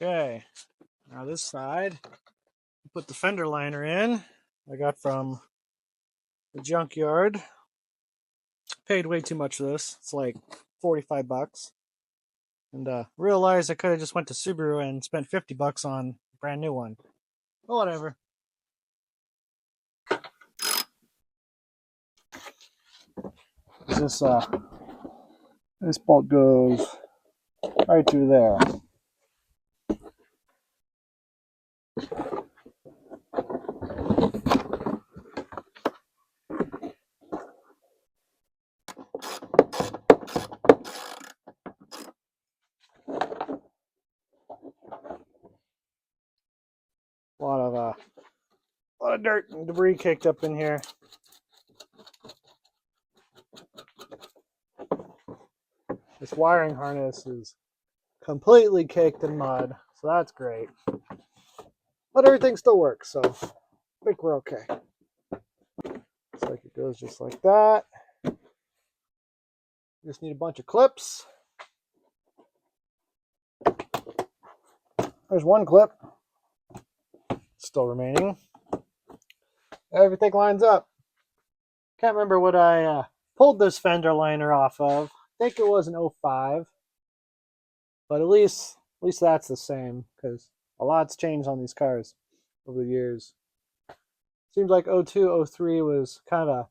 Okay, now this side, put the fender liner in. I got from the junkyard. Paid way too much for this. It's like 45 bucks. And realized I could have just went to Subaru and spent 50 bucks on a brand new one. But whatever. This this bolt goes right through there. A lot of dirt and debris caked up in here. This wiring harness is completely caked in mud, so that's great. But everything still works, so I think we're okay. Looks like it goes just like that. Just need a bunch of clips. There's one clip still remaining. Everything lines up. Can't remember what I pulled this fender liner off of. I think it was an 05, but at least that's the same, because a lot's changed on these cars over the years. Seems like 02, 03 was kind of a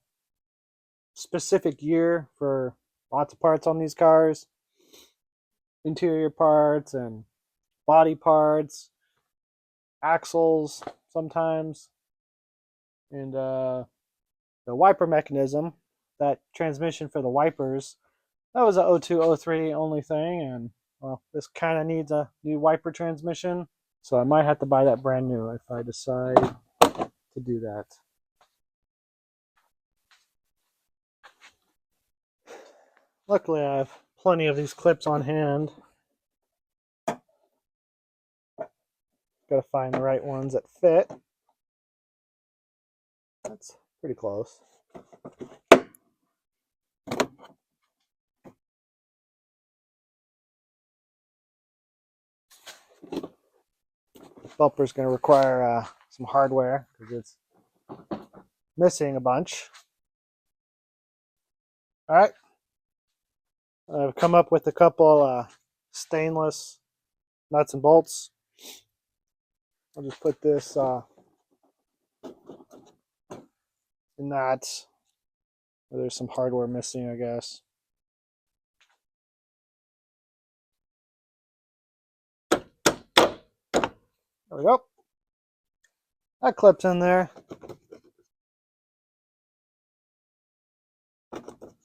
specific year for lots of parts on these cars. Interior parts and body parts, axles sometimes, and the wiper mechanism, that transmission for the wipers, that was a 02, 03 only thing, and well, this kind of needs a new wiper transmission, so I might have to buy that brand new if I decide to do that. Luckily, I have plenty of these clips on hand. Gotta find the right ones that fit. That's pretty close. Bumper's going to require some hardware because it's missing a bunch. All right, I've come up with a couple stainless nuts and bolts. I'll just put this in that. There's some hardware missing, I guess. There we go. That clips in there.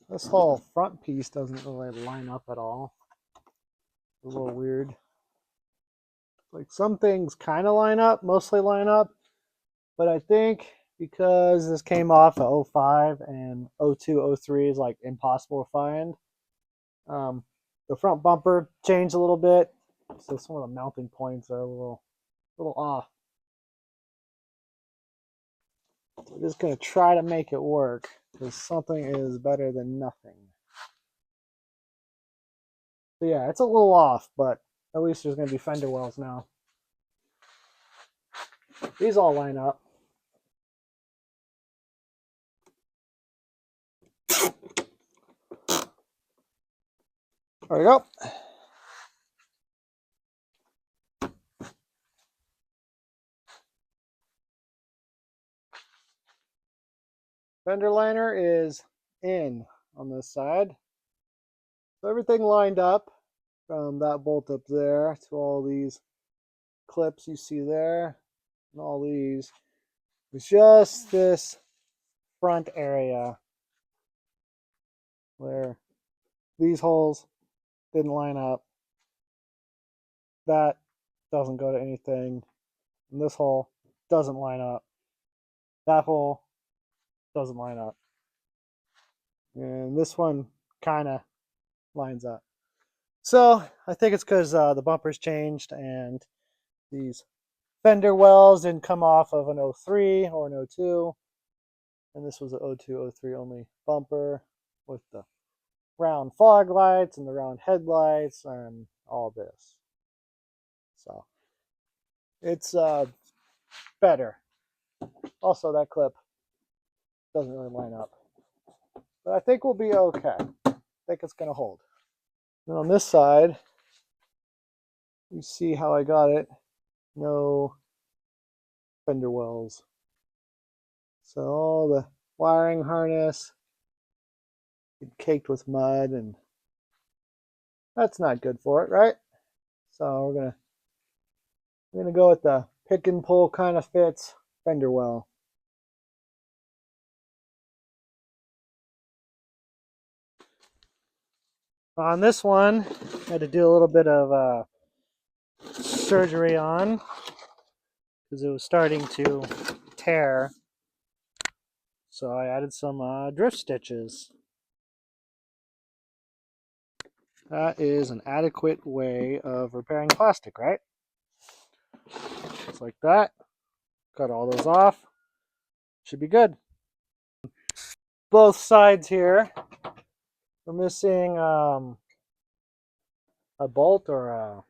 This whole front piece doesn't really line up at all. It's a little weird. Like some things kind of line up, mostly line up, but I think because this came off of 05 and 02, 03 is like impossible to find. The front bumper changed a little bit, so some of the mounting points are a little off. So I'm just gonna try to make it work, because something is better than nothing. So yeah, it's a little off, but at least there's gonna be fender wells now. These all line up. There we go. Fender liner is in on this side. So everything lined up from that bolt up there to all these clips you see there and all these. It's just this front area where these holes didn't line up. That doesn't go to anything. And this hole doesn't line up. That hole doesn't line up. And this one kind of lines up. So I think it's because the bumpers changed and these fender wells didn't come off of an 03 or an 02. And this was an 02, 03 only bumper with the round fog lights and the round headlights and all this. So it's better. Also, that clip doesn't really line up, but I think we'll be okay. I think it's going to hold. And on this side, you see how I got it. No fender wells. So all the wiring harness caked with mud, and that's not good for it, right? So we're gonna go with the pick and pull kind of fits fender well. On this one, I had to do a little bit of surgery on because it was starting to tear. So I added some drift stitches. That is an adequate way of repairing plastic, right? Just like that. Cut all those off. Should be good. Both sides here, we're missing a bolt or a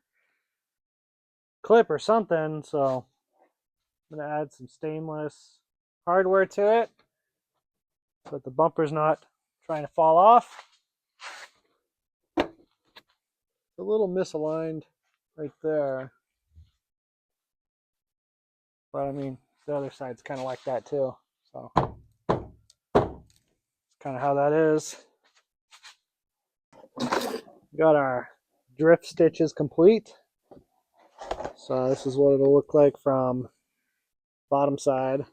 clip or something, so I'm going to add some stainless hardware to it so that the bumper's not trying to fall off. It's a little misaligned right there, but I mean the other side's kind of like that too, so it's kind of how that is. We got our drift stitches complete, so this is what it'll look like from bottom side.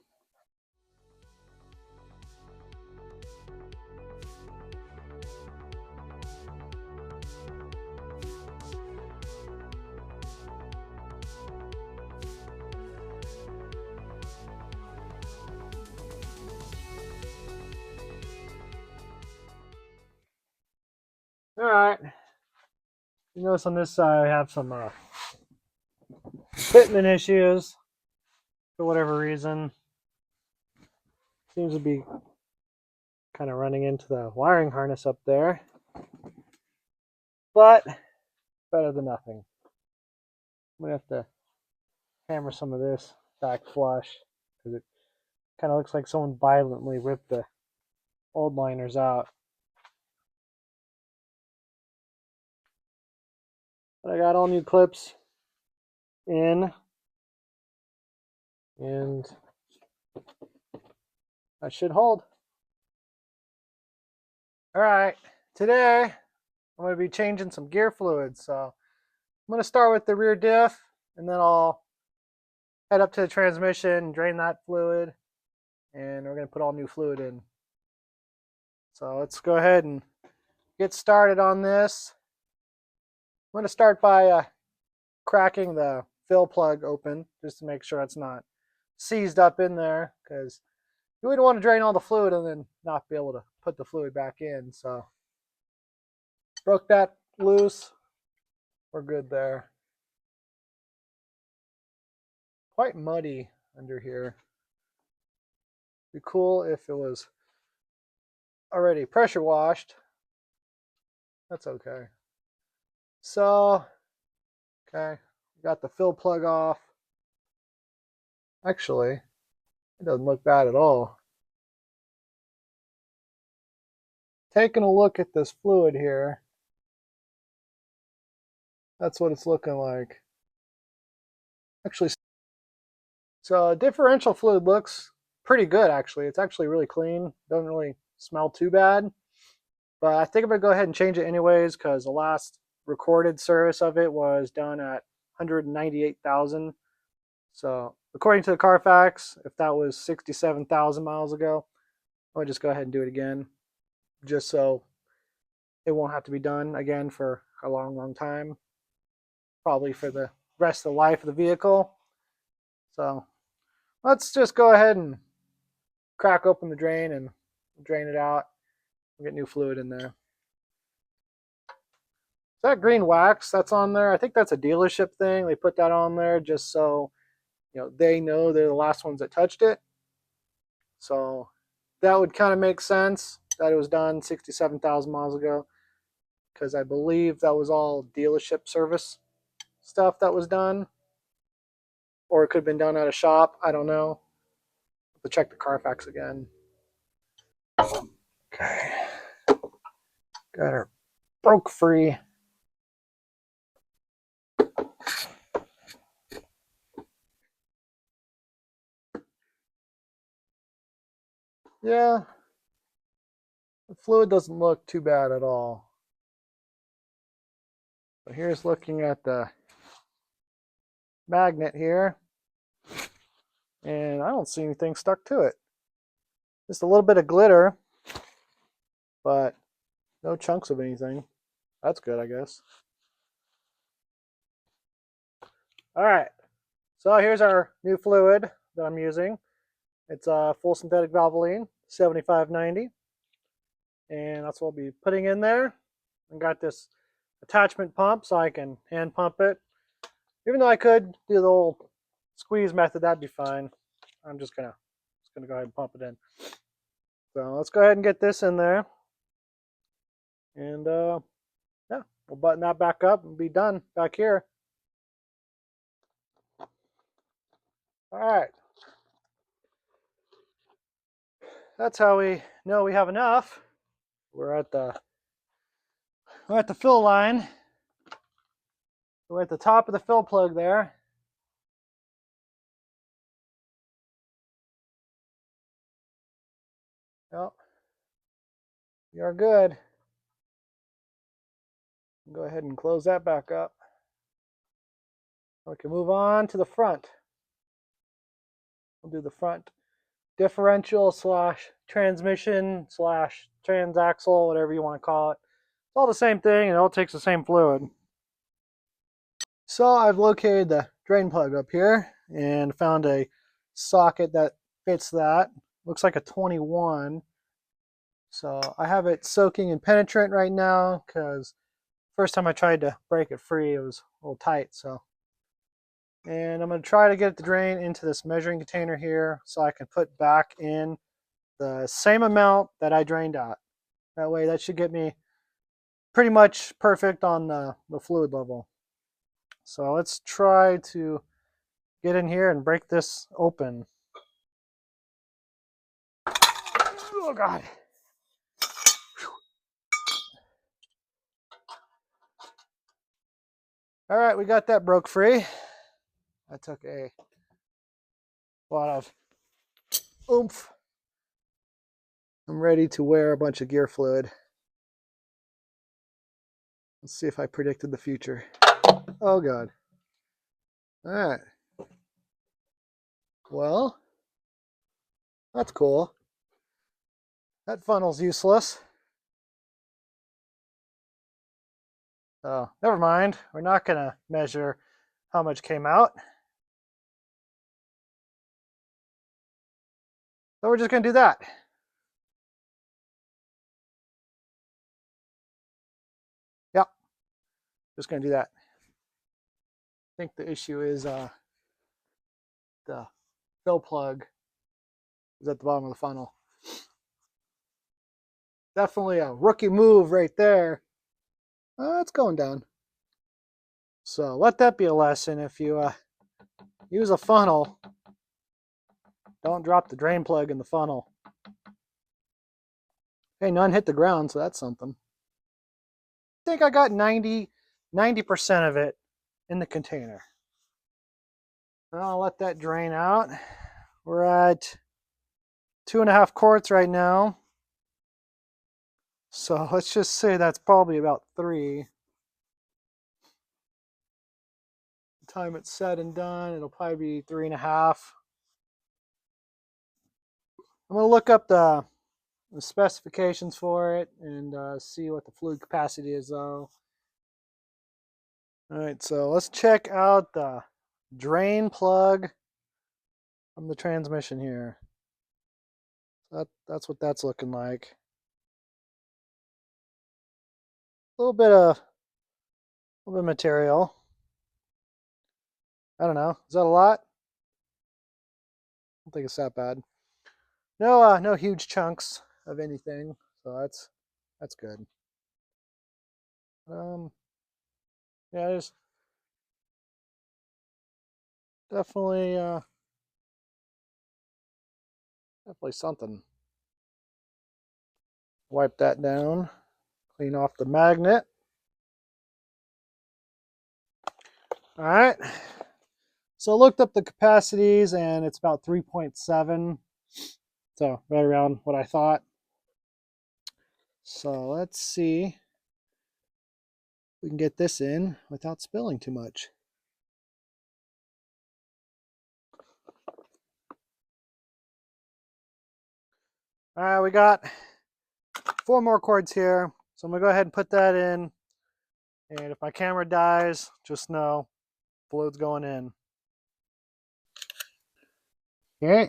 All right. You notice on this side I have some fitment issues for whatever reason. Seems to be kind of running into the wiring harness up there, but better than nothing. I'm gonna have to hammer some of this back flush because it kind of looks like someone violently ripped the old liners out. But I got all new clips in, and that should hold. All right, today I'm going to be changing some gear fluids. So I'm going to start with the rear diff, and then I'll head up to the transmission, drain that fluid, and we're going to put all new fluid in. So let's go ahead and get started on this. I'm going to start by cracking the fill plug open just to make sure it's not seized up in there, because you wouldn't want to drain all the fluid and then not be able to put the fluid back in. So broke that loose. We're good there. Quite muddy under here. Be cool if it was already pressure washed. That's okay. So, okay, got the fill plug off. Actually, it doesn't look bad at all. Taking a look at this fluid here, that's what it's looking like. Actually, so differential fluid looks pretty good, actually. It's actually really clean. Doesn't really smell too bad. But I think I'm going to go ahead and change it anyways, because the last recorded service of it was done at 198,000. So according to the Carfax, if that was 67,000 miles ago, I'll just go ahead and do it again, just so it won't have to be done again for a long, long time. Probably for the rest of the life of the vehicle. So let's just go ahead and crack open the drain and drain it out. We'll get new fluid in there. That green wax that's on there, I think that's a dealership thing. They put that on there just so they know they're the last ones that touched it. So that would kind of make sense that it was done 67,000 miles ago, because I believe that was all dealership service. stuff that was done, or it could have been done at a shop. I don't know. But check the Carfax again. Okay, got her broke free. Yeah, the fluid doesn't look too bad at all. But here's looking at the magnet here, and I don't see anything stuck to it. Just a little bit of glitter, but no chunks of anything. That's good, I guess. All right, so here's our new fluid that I'm using. It's a full synthetic Valvoline, 7590, and that's what I'll be putting in there. I got this attachment pump so I can hand pump it. Even though I could do the old squeeze method, that'd be fine. I'm just gonna go ahead and pump it in. So let's go ahead and get this in there, and yeah, we'll button that back up and be done back here. All right, that's how we know we have enough. We're at the fill line. We're at the top of the fill plug there. Yep, we are good. Go ahead and close that back up. We can move on to the front. We'll do the front differential slash transmission slash transaxle, whatever you want to call it. It's all the same thing, and it all takes the same fluid. So I've located the drain plug up here and found a socket that fits that. Looks like a 21. So I have it soaking in penetrant right now because first time I tried to break it free, it was a little tight. So, and I'm going to try to get the drain into this measuring container here so I can put back in the same amount that I drained out. That way, that should get me pretty much perfect on the fluid level. So let's try to get in here and break this open. Oh God. All right, we got that broke free. That took a lot of oomph. I'm ready to wear a bunch of gear fluid. Let's see if I predicted the future. Oh God. All right. Well, that's cool. That funnel's useless. Oh, never mind. We're not going to measure how much came out. So we're just going to do that. Yep. Just going to do that. I think the issue is the fill plug is at the bottom of the funnel. Definitely a rookie move right there. It's going down. So let that be a lesson. If you use a funnel, don't drop the drain plug in the funnel. Hey, none hit the ground, so that's something. I think I got 90% of it in the container. I'll let that drain out. We're at 2.5 quarts right now. So let's just say that's probably about 3. The time it's said and done, it'll probably be 3.5. I'm going to look up the specifications for it and see what the fluid capacity is though. All right, so let's check out the drain plug from the transmission here. That's what that's looking like. A little bit of material. I don't know. Is that a lot? I don't think it's that bad. No huge chunks of anything, so that's good. Yeah, definitely definitely something. Wipe that down, clean off the magnet. All right. So I looked up the capacities and it's about 3.7. So right around what I thought. So let's see if we can get this in without spilling too much. All right, we got 4 more cords here. So I'm gonna go ahead and put that in. And if my camera dies, just know fluid's going in. Okay.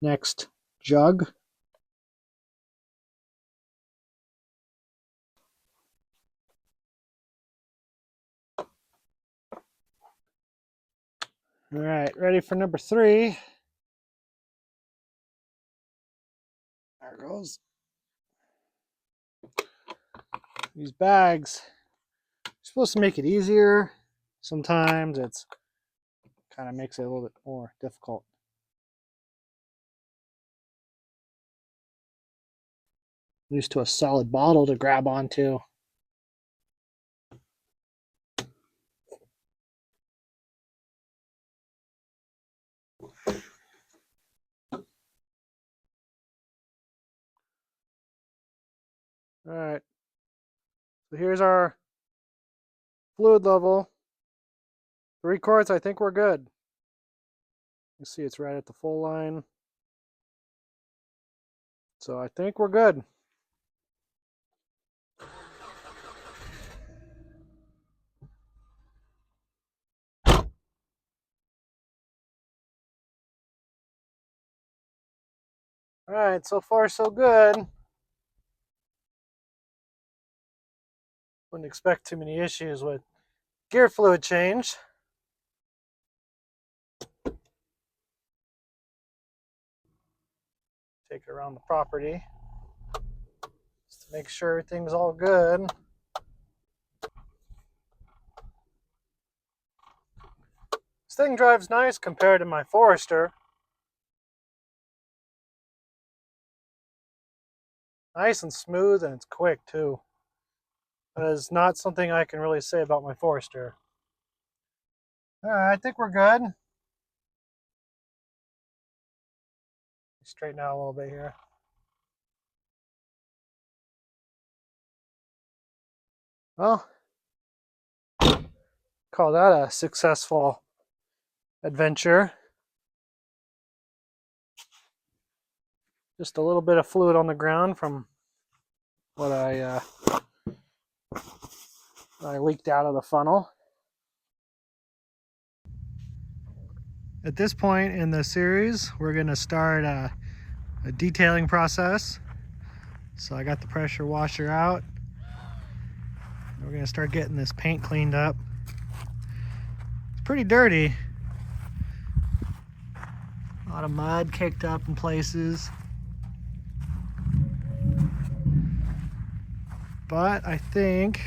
Next jug. All right, ready for number 3. There it goes. These bags are supposed to make it easier. Sometimes it's kind of makes it a little bit more difficult. I'm used to a solid bottle to grab onto. All right, so here's our fluid level. 3 quarts, I think we're good. You see it's right at the full line. So I think we're good. All right, so far so good. Wouldn't expect too many issues with gear fluid change. Take it around the property just to make sure everything's all good. This thing drives nice compared to my Forester. Nice and smooth, and it's quick too. That is not something I can really say about my Forester. All right, I think we're good. Straighten out a little bit here. Well, call that a successful adventure. Just a little bit of fluid on the ground from what I leaked out of the funnel. At this point in the series, we're going to start a detailing process. So I got the pressure washer out. We're going to start getting this paint cleaned up. It's pretty dirty. A lot of mud kicked up in places. But I think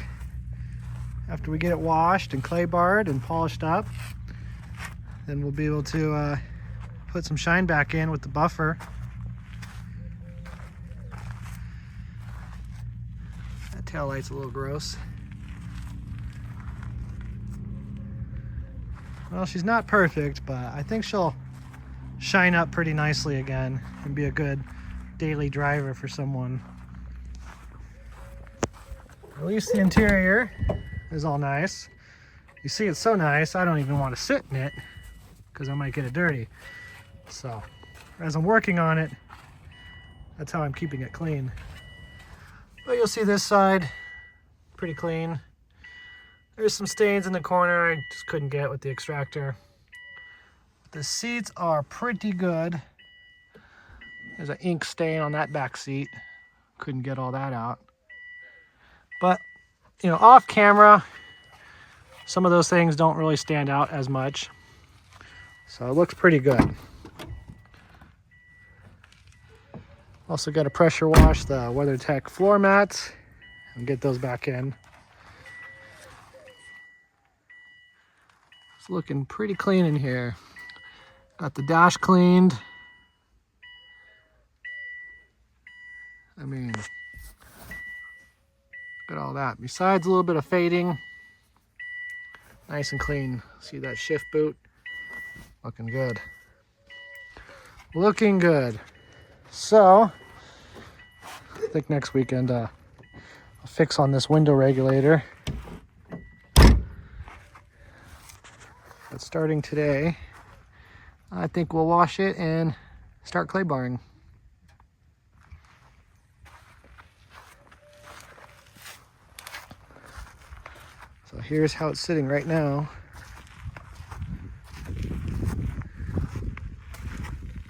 after we get it washed and clay barred and polished up, then we'll be able to put some shine back in with the buffer. That tail light's a little gross. Well, she's not perfect, but I think she'll shine up pretty nicely again and be a good daily driver for someone. At least the interior is all nice. You see, it's so nice, I don't even want to sit in it because I might get it dirty. So, as I'm working on it, that's how I'm keeping it clean. But you'll see this side, pretty clean. There's some stains in the corner I just couldn't get with the extractor. The seats are pretty good. There's an ink stain on that back seat. Couldn't get all that out. But, you know, off camera, some of those things don't really stand out as much. So it looks pretty good. Also got to pressure wash the WeatherTech floor mats and get those back in. It's looking pretty clean in here. Got the dash cleaned. I mean, look at all that. Besides a little bit of fading, nice and clean. See that shift boot? Looking good. Looking good. So, I think next weekend I'll fix on this window regulator. But starting today, I think we'll wash it and start clay barring. So here's how it's sitting right now.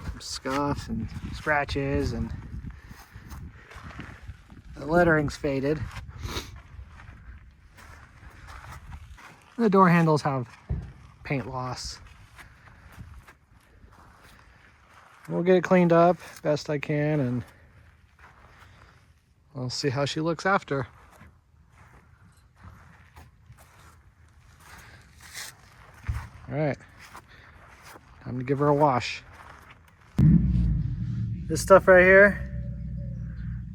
Some scuffs and scratches, and the lettering's faded. The door handles have paint loss. We'll get it cleaned up best I can, and we'll see how she looks after. All right, time to give her a wash. This stuff right here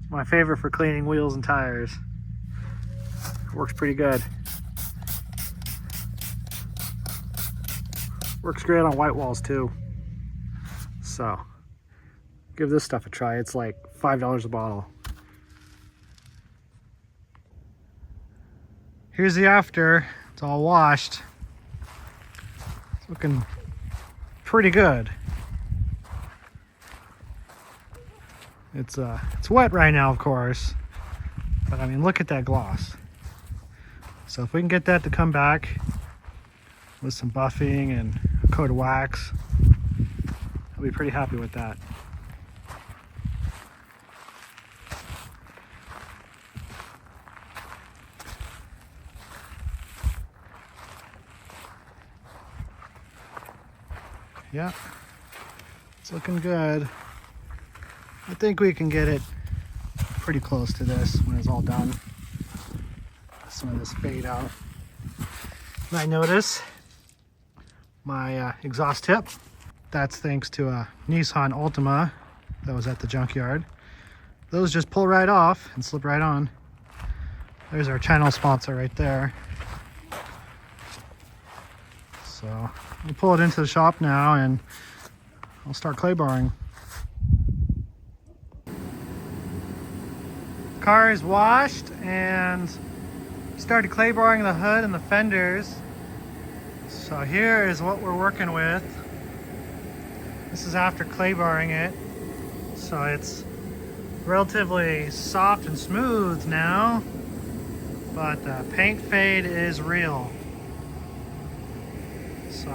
is my favorite for cleaning wheels and tires. Works pretty good. Works great on white walls too. So give this stuff a try. It's like $5 a bottle. Here's the after. It's all washed. It's looking pretty good. It's wet right now, of course, but I mean, look at that gloss. So if we can get that to come back with some buffing and a coat of wax, I'll be pretty happy with that. Yeah, it's looking good. I think we can get it pretty close to this when it's all done. Some of this fade out. You might notice my exhaust tip. That's thanks to a Nissan Altima that was at the junkyard. Those just pull right off and slip right on. There's our channel sponsor right there. So we'll pull it into the shop now and I'll start clay barring. Car is washed and started clay barring the hood and the fenders. So here is what we're working with. This is after clay barring it. So it's relatively soft and smooth now, but the paint fade is real. So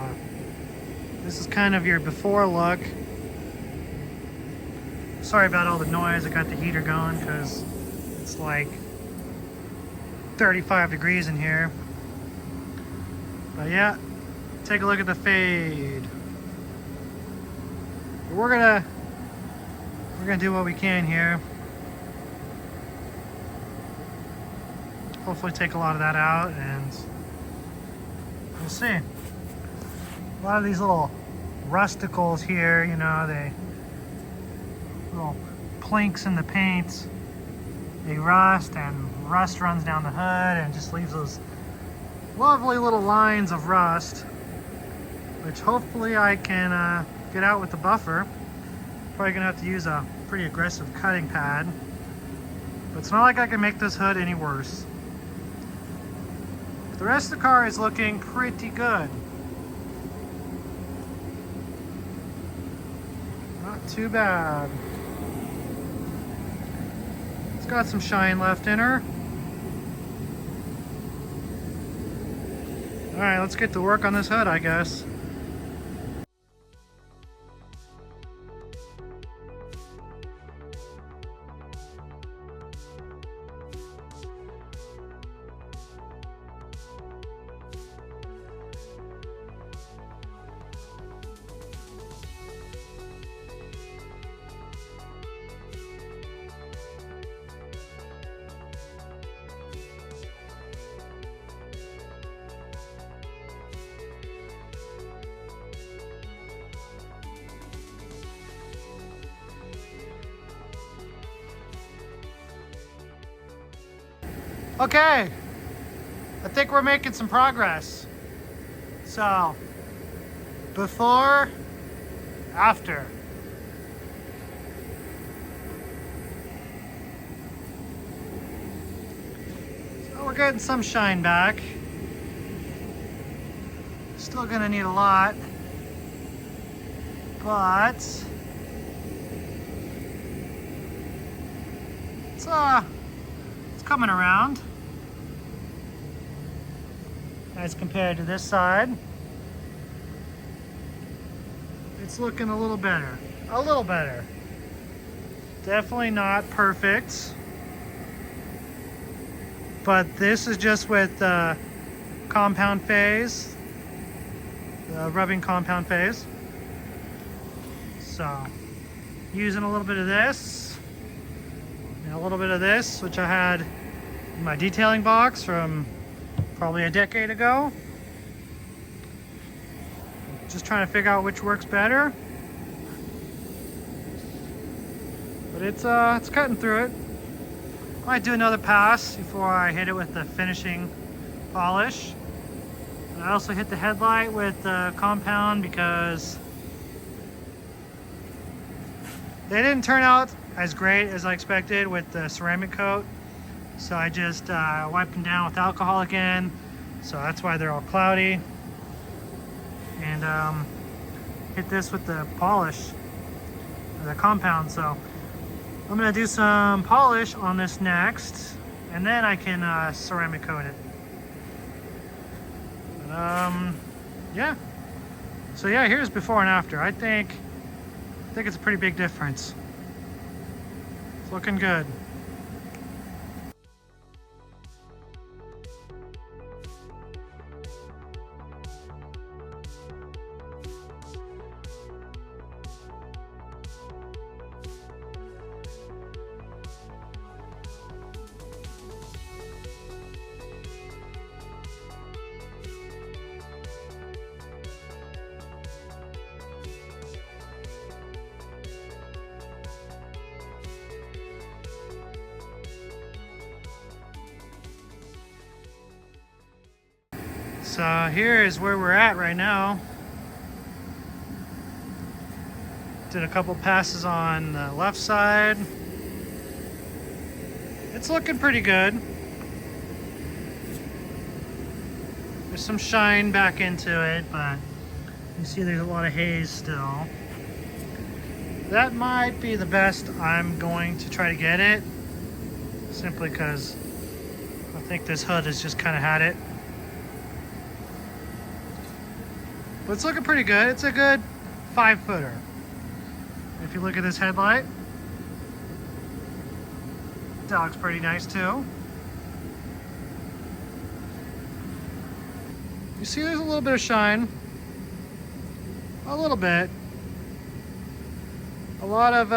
this is kind of your before look. Sorry about all the noise. I got the heater going because it's like 35 degrees in here. But yeah, take a look at the fade. We're gonna do what we can here. Hopefully take a lot of that out, and we'll see. A lot of these little rusticles here, you know, they little planks in the paint, they rust, and rust runs down the hood and just leaves those lovely little lines of rust, which hopefully I can get out with the buffer. Probably gonna have to use a pretty aggressive cutting pad, but it's not like I can make this hood any worse. The rest of the car is looking pretty good. Not too bad. It's got some shine left in her. All right, let's get to work on this hood, I guess. Okay, I think we're making some progress. So, before, after. So we're getting some shine back. Still gonna need a lot, but it's coming around as compared to this side. It's looking a little better. A little better. Definitely not perfect. But this is just with compound phase. The rubbing compound phase. So, using a little bit of this. And a little bit of this, which I had in my detailing box from probably a decade ago. Just trying to figure out which works better. But it's cutting through it. Might do another pass before I hit it with the finishing polish. And I also hit the headlight with the compound because they didn't turn out as great as I expected with the ceramic coat. So I just wiped them down with alcohol again. So that's why they're all cloudy. And hit this with the polish, or the compound. So I'm gonna do some polish on this next, and then I can ceramic coat it. But, yeah. So yeah, here's before and after. I think it's a pretty big difference. It's looking good. So here is where we're at right now. Did a couple passes on the left side. It's looking pretty good. There's some shine back into it, but you see there's a lot of haze still. That might be the best I'm going to try to get it, simply because I think this hood has just kind of had it. But it's looking pretty good. It's a good 5-footer. If you look at this headlight, that looks pretty nice too. You see there's a little bit of shine. A little bit. A lot of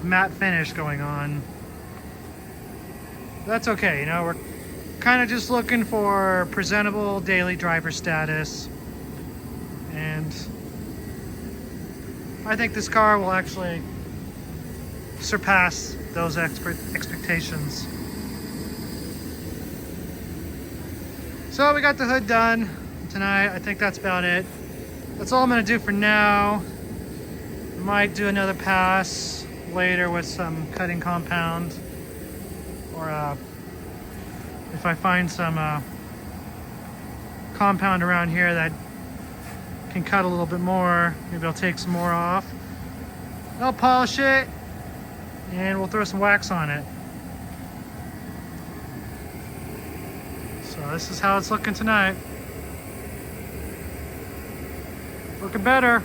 matte finish going on. That's okay, you know, we're kind of just looking for presentable daily driver status, and I think this car will actually surpass those expectations. So we got the hood done tonight. I think that's about it. That's all I'm gonna do for now. I might do another pass later with some cutting compound, or if I find some compound around here that can cut a little bit more, maybe I'll take some more off. I'll polish it and we'll throw some wax on it. So this is how it's looking tonight. Looking better.